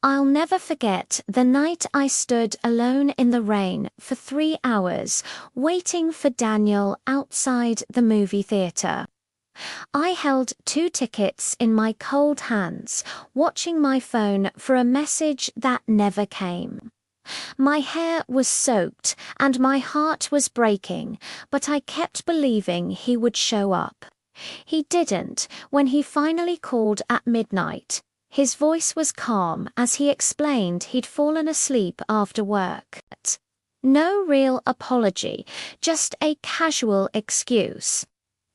I'll never forget the night I stood alone in the rain for 3 hours, waiting for Daniel outside the movie theater. I held 2 tickets in my cold hands, watching my phone for a message that never came. My hair was soaked and my heart was breaking, but I kept believing he would show up. He didn't when he finally called at midnight. His voice was calm as he explained he'd fallen asleep after work. No real apology, just a casual excuse.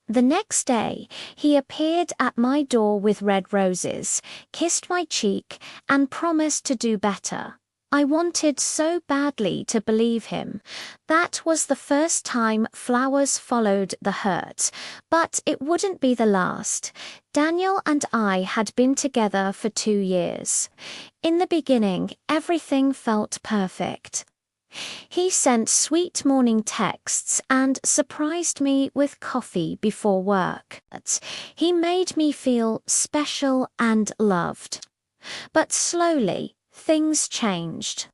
The next day, he appeared at my door with red roses, kissed my cheek, and promised to do better. I wanted so badly to believe him. That was the first time flowers followed the hurt, but it wouldn't be the last. Daniel and I had been together for 2 years. In the beginning, everything felt perfect. He sent sweet morning texts and surprised me with coffee before work. He made me feel special and loved. But slowly, things changed.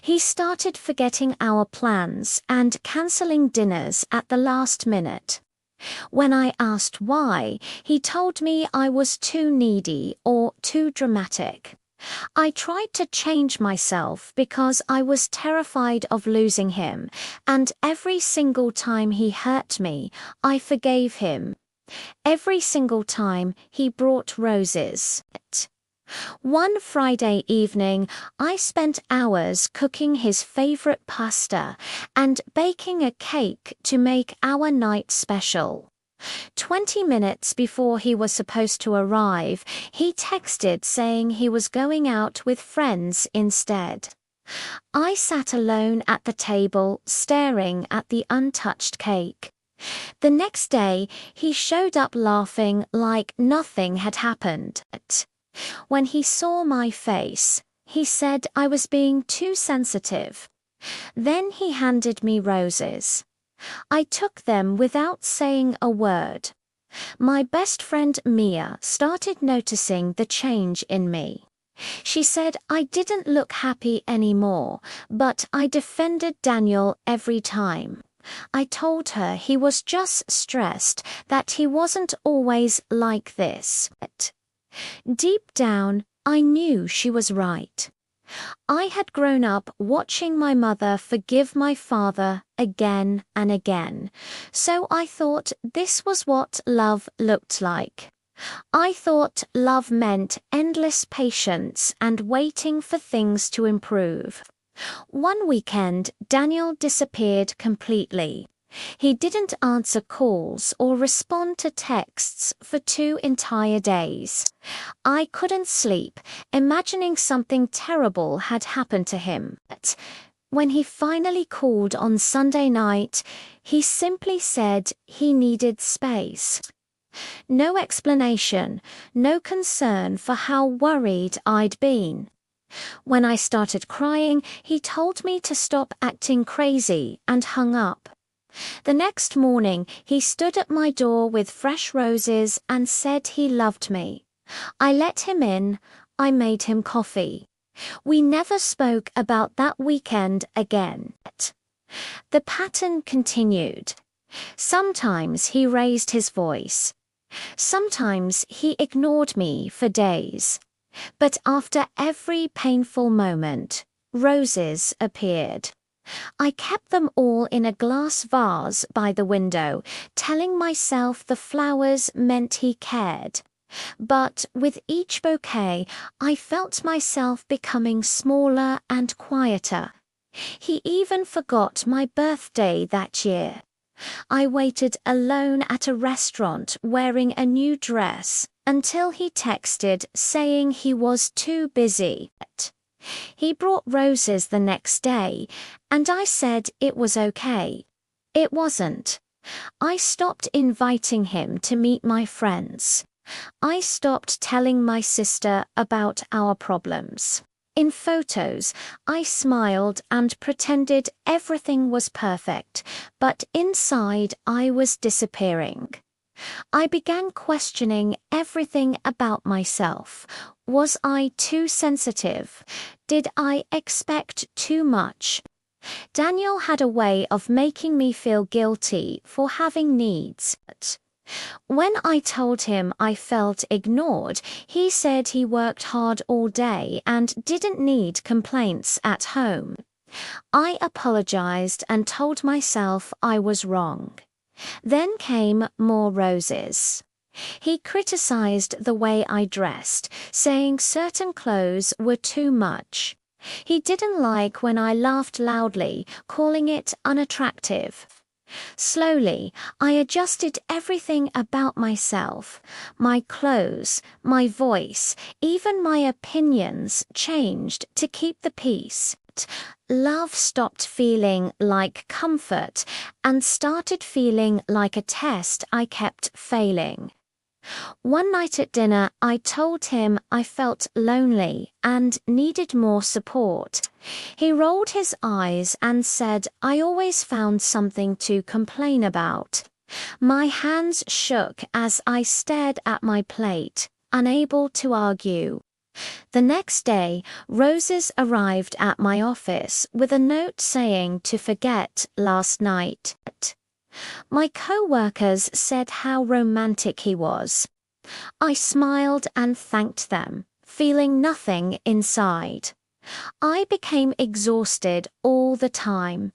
He started forgetting our plans and canceling dinners at the last minute. When I asked why, he told me I was too needy or too dramatic. I tried to change myself because I was terrified of losing him, and every single time he hurt me, I forgave him. Every single time he brought roses. One Friday evening, I spent hours cooking his favorite pasta and baking a cake to make our night special. 20 minutes before he was supposed to arrive, he texted saying he was going out with friends instead. I sat alone at the table, staring at the untouched cake. The next day, he showed up laughing like nothing had happened. When he saw my face, he said I was being too sensitive. Then he handed me roses. I took them without saying a word. My best friend Mia started noticing the change in me. She said I didn't look happy anymore, but I defended Daniel every time. I told her he was just stressed, that he wasn't always like this. Deep down, I knew she was right. I had grown up watching my mother forgive my father again and again, so I thought this was what love looked like. I thought love meant endless patience and waiting for things to improve. One weekend, Daniel disappeared completely. He didn't answer calls or respond to texts for 2 entire days. I couldn't sleep, imagining something terrible had happened to him. But when he finally called on Sunday night, he simply said he needed space. No explanation, no concern for how worried I'd been. When I started crying, he told me to stop acting crazy and hung up. The next morning, he stood at my door with fresh roses and said he loved me. I let him in. I made him coffee. We never spoke about that weekend again. The pattern continued. Sometimes he raised his voice. Sometimes he ignored me for days. But after every painful moment, roses appeared. I kept them all in a glass vase by the window, telling myself the flowers meant he cared. But with each bouquet, I felt myself becoming smaller and quieter. He even forgot my birthday that year. I waited alone at a restaurant wearing a new dress until he texted saying he was too busy. He brought roses the next day, and I said it was okay. It wasn't. I stopped inviting him to meet my friends. I stopped telling my sister about our problems. In photos, I smiled and pretended everything was perfect, but inside I was disappearing. I began questioning everything about myself. Was I too sensitive? Did I expect too much? Daniel had a way of making me feel guilty for having needs. When I told him I felt ignored, he said he worked hard all day and didn't need complaints at home. I apologized and told myself I was wrong. Then came more roses. He criticized the way I dressed, saying certain clothes were too much. He didn't like when I laughed loudly, calling it unattractive. Slowly, I adjusted everything about myself. My clothes, my voice, even my opinions changed to keep the peace. Love stopped feeling like comfort and started feeling like a test I kept failing. One night at dinner, I told him I felt lonely and needed more support. He rolled his eyes and said I always found something to complain about. My hands shook as I stared at my plate, unable to argue. The next day, roses arrived at my office with a note saying to forget last night. My co-workers said how romantic he was. I smiled and thanked them, feeling nothing inside. I became exhausted all the time.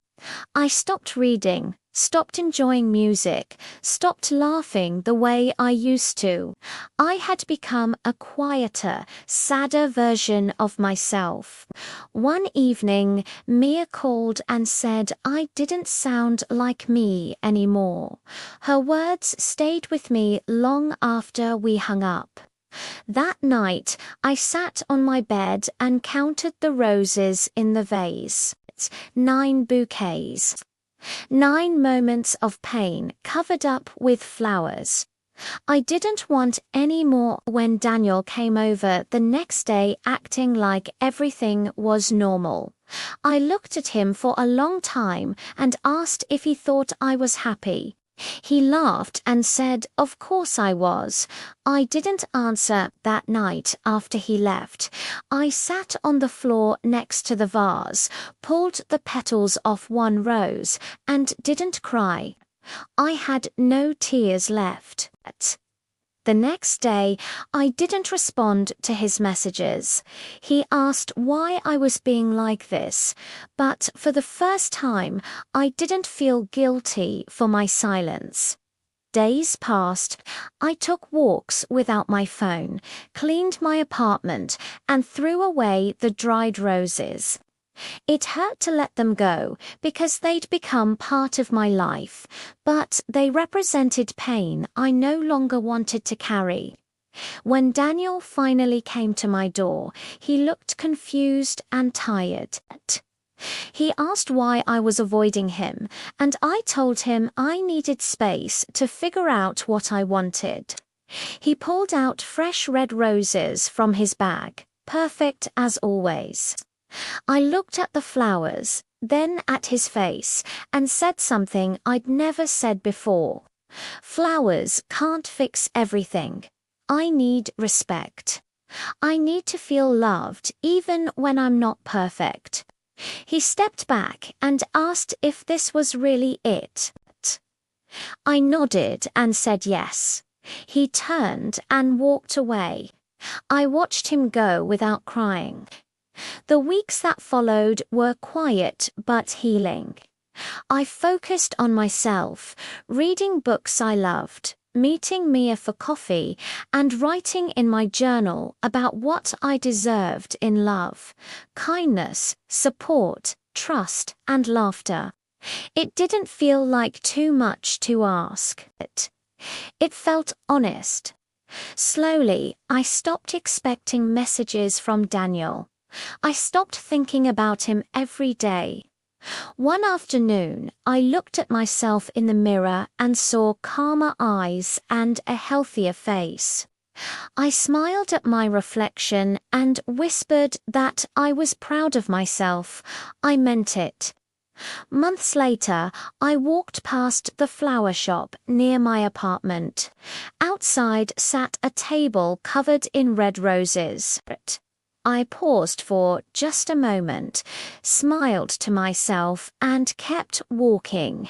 I stopped reading, stopped enjoying music, stopped laughing the way I used to. I had become a quieter, sadder version of myself. One evening, Mia called and said I didn't sound like me anymore. Her words stayed with me long after we hung up. That night, I sat on my bed and counted the roses in the vase. 9 bouquets. 9 moments of pain covered up with flowers. I didn't want any more when Daniel came over the next day acting like everything was normal. I looked at him for a long time and asked if he thought I was happy. He laughed and said, of course I was. I didn't answer that night after he left. I sat on the floor next to the vase, pulled the petals off one rose, and didn't cry. I had no tears left. The next day, I didn't respond to his messages. He asked why I was being like this, but for the first time, I didn't feel guilty for my silence. Days passed. I took walks without my phone, cleaned my apartment, and threw away the dried roses. It hurt to let them go because they'd become part of my life, but they represented pain I no longer wanted to carry. When Daniel finally came to my door, he looked confused and tired. He asked why I was avoiding him, and I told him I needed space to figure out what I wanted. He pulled out fresh red roses from his bag, perfect as always. I looked at the flowers, then at his face, and said something I'd never said before. Flowers can't fix everything. I need respect. I need to feel loved even when I'm not perfect. He stepped back and asked if this was really it. I nodded and said yes. He turned and walked away. I watched him go without crying. The weeks that followed were quiet but healing. I focused on myself, reading books I loved, meeting Mia for coffee, and writing in my journal about what I deserved in love: kindness, support, trust, and laughter. It didn't feel like too much to ask. It felt honest. Slowly, I stopped expecting messages from Daniel. I stopped thinking about him every day. One afternoon, I looked at myself in the mirror and saw calmer eyes and a healthier face. I smiled at my reflection and whispered that I was proud of myself. I meant it. Months later, I walked past the flower shop near my apartment. Outside sat a table covered in red roses. I paused for just a moment, smiled to myself, and kept walking.